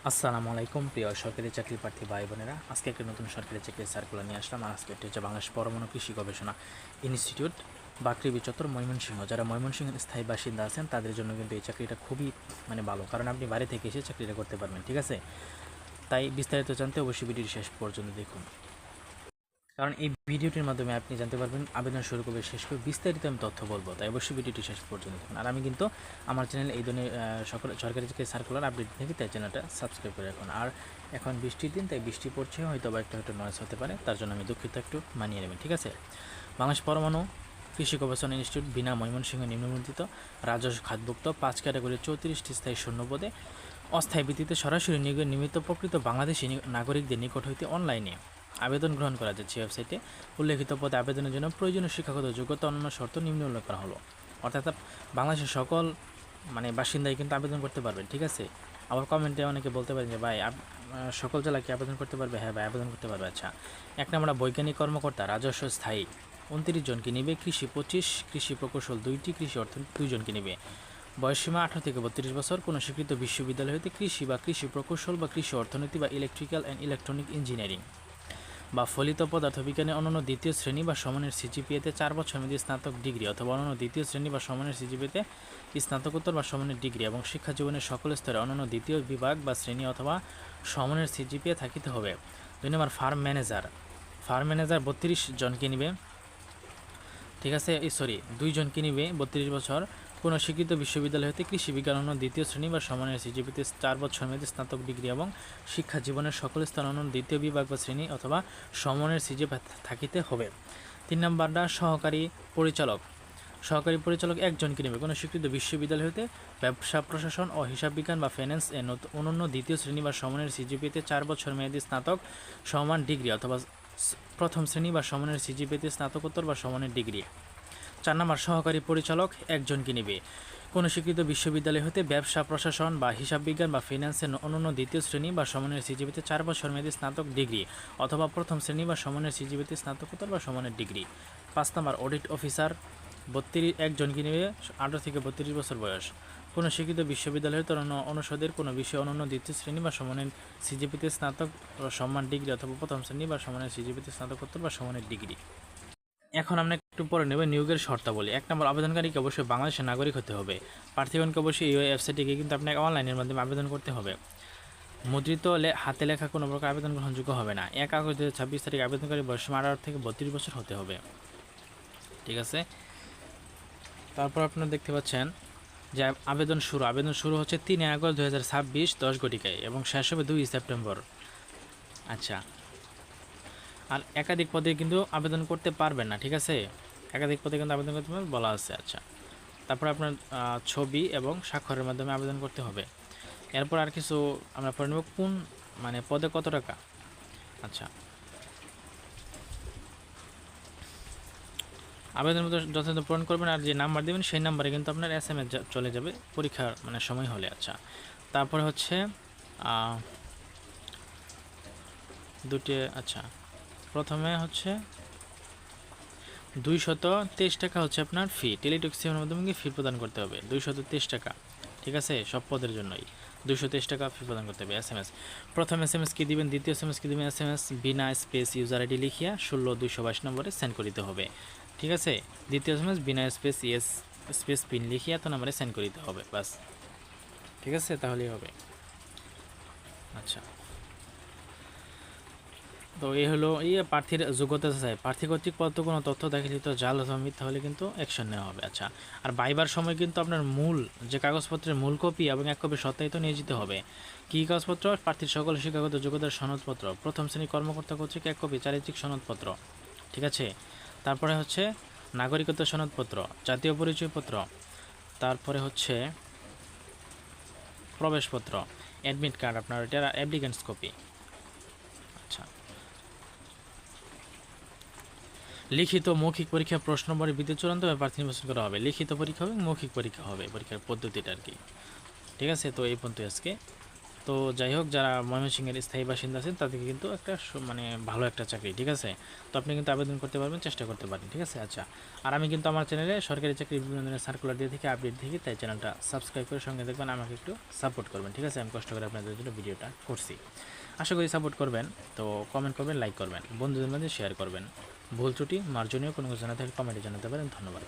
আসসালামু আলাইকুম প্রিয় সরকারি চাকরি প্রার্থী ভাই বোনেরা, আজকে একটা নতুন সরকারি চাকরির সার্কুলার নিয়ে আসলাম। আর আজকে এটি হচ্ছে বাংলাদেশ পরমাণু কৃষি গবেষণা ইনস্টিটিউট, বাকৃবি চত্বর, ময়মনসিংহ। যারা ময়মনসিংহের স্থায়ী বাসিন্দা আছেন তাদের জন্য কিন্তু এই চাকরিটা খুবই ভালো, কারণ আপনি বাইরে থেকে এসে চাকরিটা করতে পারবেন। ঠিক আছে, তাই বিস্তারিত জানতে অবশ্যই ভিডিওটি শেষ পর্যন্ত দেখুন, কারণ এই ভিডিওটির মাধ্যমে আপনি জানতে পারবেন আবেদন শুরু করবে শেষ করে বিস্তারিত আমি তথ্য বলবো। তাই অবশ্যই ভিডিওটি শেষ পর্যন্ত দেখুন। আর আমি কিন্তু আমার চ্যানেলে এই ধরনের সকল সরকারি চাকরি সার্কুলার আপডেট থেকে তাই চ্যানেলটা সাবস্ক্রাইব করে রাখুন। আর এখন বৃষ্টির দিন, তাই বৃষ্টি পড়ছে, হয়তো বা একটু নয়েজ হতে পারে, তার জন্য আমি দুঃখিত, একটু মানিয়ে নেবেন। ঠিক আছে, বাংলাদেশ পরমাণু কৃষি গবেষণা ইনস্টিটিউট বিনা ময়মনসিংহ নিম্নমন্ত্রিত রাজস্ব খাতভুক্ত 5 ক্যাটাগরি 34টি স্থায়ী শূন্যপদে অস্থায়ী ভিত্তিতে সরাসরি নিয়োগের নিমিত্ত প্রকৃত বাংলাদেশি নাগরিকদের নিকট হইতে অনলাইনে আবেদন গ্রহণ করা যাচ্ছে। ওয়েবসাইটে উল্লেখিত পদে আবেদনের জন্য প্রয়োজনীয় শিক্ষাগত যোগ্যতা অন্যান্য শর্ত নিম্ন উল্লেখ করা হলো। অর্থাৎ বাংলাদেশের সকল বাসিন্দাই কিন্তু আবেদন করতে পারবেন। ঠিক আছে, আবার কমেন্টে অনেকে বলতে পারেন যে ভাই সকল জেলা কি আবেদন করতে পারবে? হ্যাঁ ভাই, আবেদন করতে পারবে। আচ্ছা, এক নম্বর বৈজ্ঞানিক কর্মকর্তা রাজস্ব স্থায়ী 29 জনকে নিবে, কৃষি 25, কৃষি প্রকৌশল 2টি, কৃষি অর্থনীতি 2 জনকে নিবে। বয়সসীমা 18 থেকে 32 বছর। কোনো স্বীকৃত বিশ্ববিদ্যালয় হতে কৃষি বা কৃষি প্রকৌশল বা কৃষি অর্থনীতি বা ইলেকট্রিক্যাল অ্যান্ড ইলেকট্রনিক ইঞ্জিনিয়ারিং বা ফলিত পদার্থবিজ্ঞানে অনন্য দ্বিতীয় শ্রেণী বা সমানের সিজিপিএতে 4 বছর মেয়াদী স্নাতক ডিগ্রি অথবা অনন্য দ্বিতীয় শ্রেণী বা সমানের সিজিপিএতে স্নাতকোত্তর বা সমানের ডিগ্রি এবং শিক্ষা জীবনের সকল স্তরে অনন্য দ্বিতীয় বিভাগ বা শ্রেণী অথবা সমানের সিজিপিএ থাকিতে হবে। 2 নম্বর ফার্ম ম্যানেজার 32 জনকে নিবে। ঠিক আছে, 2 জনকে নিবে 32 বছর। কোনো স্বীকৃত বিশ্ববিদ্যালয় হতে কৃষি বিজ্ঞান অন্য দ্বিতীয় শ্রেণী বা সমানের সিজিপিতে 4 বছর মেয়াদী স্নাতক ডিগ্রি এবং শিক্ষা জীবনের সকল স্তর অন্য দ্বিতীয় বিভাগ বা শ্রেণী অথবা সমানের সিজিপি থাকিতে হবে। 3 নম্বরটা সহকারী পরিচালক 1 জনকে নেবে। কোনো স্বীকৃত বিশ্ববিদ্যালয় হতে ব্যবসা প্রশাসন ও হিসাব বিজ্ঞান বা ফাইন্যান্স এ অনন্য দ্বিতীয় শ্রেণী বা সমানের সিজিপিতে 4 বছর মেয়াদী স্নাতক সমান ডিগ্রি অথবা প্রথম শ্রেণী বা সমানের সিজিপিতে স্নাতকোত্তর বা সমানের ডিগ্রি। 4 নম্বর সহকারী পরিচালক 1 জনকে নিবে। কোনো স্বীকৃত বিশ্ববিদ্যালয় হতে ব্যবসা প্রশাসন বা হিসাব বিজ্ঞান বা ফিন্যান্সের অনন্য দ্বিতীয় শ্রেণী বা সমানের সিজিপিতে 4 বছর মেয়াদী স্নাতক ডিগ্রি অথবা প্রথম শ্রেণী বা সমানের সিজিপিতে স্নাতকোত্তর বা সমানের ডিগ্রি। 5 নম্বর অডিট অফিসার 1 জনকে নিবে, 18 থেকে 32 বছর বয়স। কোনো স্বীকৃত বিশ্ববিদ্যালয়ের অনুষদের কোনো বিষয়ে অনন্য দ্বিতীয় শ্রেণী বা সমানের সিজিপিতে স্নাতক সম্মান ডিগ্রি অথবা প্রথম শ্রেণী বা সমানের সিজিপিতে স্নাতকোত্তর বা সমানের ডিগ্রি। এখন আমরা একটু পরে নেব নিয়োগের শর্তাবলী। 1 নম্বর আবেদনকারীকে অবশ্যই বাংলাদেশের নাগরিক হতে হবে। প্রার্থীগণকে অবশ্যই এই ওয়েবসাইটে গিয়ে কিন্তু আপনাকে অনলাইনের মাধ্যমে আবেদন করতে হবে। মুদ্রিত হাতে লেখা কোনো প্রকার আবেদন গ্রহণযোগ্য হবে না। 1 আগস্ট 2026 তারিখ আবেদনকারী বয়সসীমা 18 থেকে 32 বছর হতে হবে। ঠিক আছে, তারপর আপনারা দেখতে পাচ্ছেন যে আবেদন শুরু হচ্ছে 3 আগস্ট 2026 10 ঘটিকায় এবং শেষ হবে 2 সেপ্টেম্বর। আচ্ছা, আর একাধিক পদে কিন্তু আবেদন করতে পারবেন না। ঠিক আছে, একাধিক পদে কিন্তু আবেদন করতে বলা আছে। আচ্ছা, তারপর আপনার ছবি এবং স্বাক্ষরের মাধ্যমে আবেদন করতে হবে। এরপর আর কিছু আমরা পড়ে নেব, কোন পদে কত টাকা। আচ্ছা, আবেদন মতো যথাযথ পূরণ করবেন আর যে নাম্বার দেবেন সেই নাম্বারে কিন্তু আপনার SMS চলে যাবে পরীক্ষার সময় হলে। আচ্ছা, তারপরে হচ্ছে দুটি। আচ্ছা, প্রথমে হচ্ছে 223 টাকা হচ্ছে আপনার ফি, টেলিটক্সের মাধ্যমে ফি প্রদান করতে হবে 223 টাকা। ঠিক আছে, সব পদের জন্যই 223 টাকা ফি প্রদান করতে হবে। SMS প্রথম SMS কি দিবেন, দ্বিতীয় SMS কি দিবেন, SMS বিনা স্পেস ইউজার আইডি লিখিয়া 16222 নম্বরে সেন্ড করিতে হবে। ঠিক আছে, দ্বিতীয় SMS বিনা স্পেস স্পেস পিন লিখিয়া তো নম্বরে সেন্ড করিতে হবে, বাস। ঠিক আছে, তাহলেই হবে। আচ্ছা, তো এই হলো প্রার্থীর যোগ্যতা চাই। প্রার্থী কর্তৃক প্রদত্ত কোনো তথ্য দাখিলিত জাল অথবা মিথ্যা হলে কিন্তু অ্যাকশন নেওয়া হবে। আচ্ছা, আর বাইবার সময় কিন্তু আপনার মূল যে কাগজপত্রের মূল কপি এবং 1 কপি সত্যায়িত নিয়ে যেতে হবে। কী কাগজপত্র? প্রার্থীর সকল শিক্ষাগত যোগ্যতার সনদপত্র, প্রথম শ্রেণী কর্মকর্তা কর্তৃক 1 কপি চারিত্রিক সনদপত্র। ঠিক আছে, তারপরে হচ্ছে নাগরিকত্ব সনদপত্র, জাতীয় পরিচয়পত্র, তারপরে হচ্ছে প্রবেশপত্র, অ্যাডমিট কার্ড আপনার এটার অ্যাপ্লিকেন্টস কপি। আচ্ছা, লিখিত মৌখিক পরীক্ষা প্রশ্ন নম্বরের ভিত্তিতে চূড়ান্তভাবে প্রার্থী নির্বাচন করা হবে। লিখিত পরীক্ষা হবে, মৌখিক পরীক্ষা হবে, পরীক্ষার পদ্ধতিটা আর কি। ঠিক আছে, তো এই পর্যন্ত আজকে। তো তো যাই হোক, যারা ময়মনসিংহের স্থায়ী বাসিন্দা আছেন তাদেরকে কিন্তু একটা মানে ভালো একটা চাকরি, ঠিক আছে। তো আপনি কিন্তু আবেদন করতে পারবেন, চেষ্টা করতে পারেন, ঠিক আছে। আচ্ছা, আর আমি কিন্তু আমার চ্যানেলে সরকারি চাকরি বিভিন্ন ধরনের সার্কুলার দিয়ে থেকে আপডেট থেকে, তাই চ্যানেলটা সাবস্ক্রাইব করে সঙ্গে দেখবেন, আমাকে একটু সাপোর্ট করবেন, ঠিক আছে। আমি কষ্ট করে আপনাদের জন্য ভিডিওটা করছি, আশা করি সাপোর্ট করবেন। তো কমেন্ট করবেন, লাইক করবেন, বন্ধুদের মধ্যে শেয়ার করবেন। ভুল ত্রুটি মার্জনীয় কোনো কিছু জানা থাকলে কমেন্টে জানাতে পারেন। ধন্যবাদ।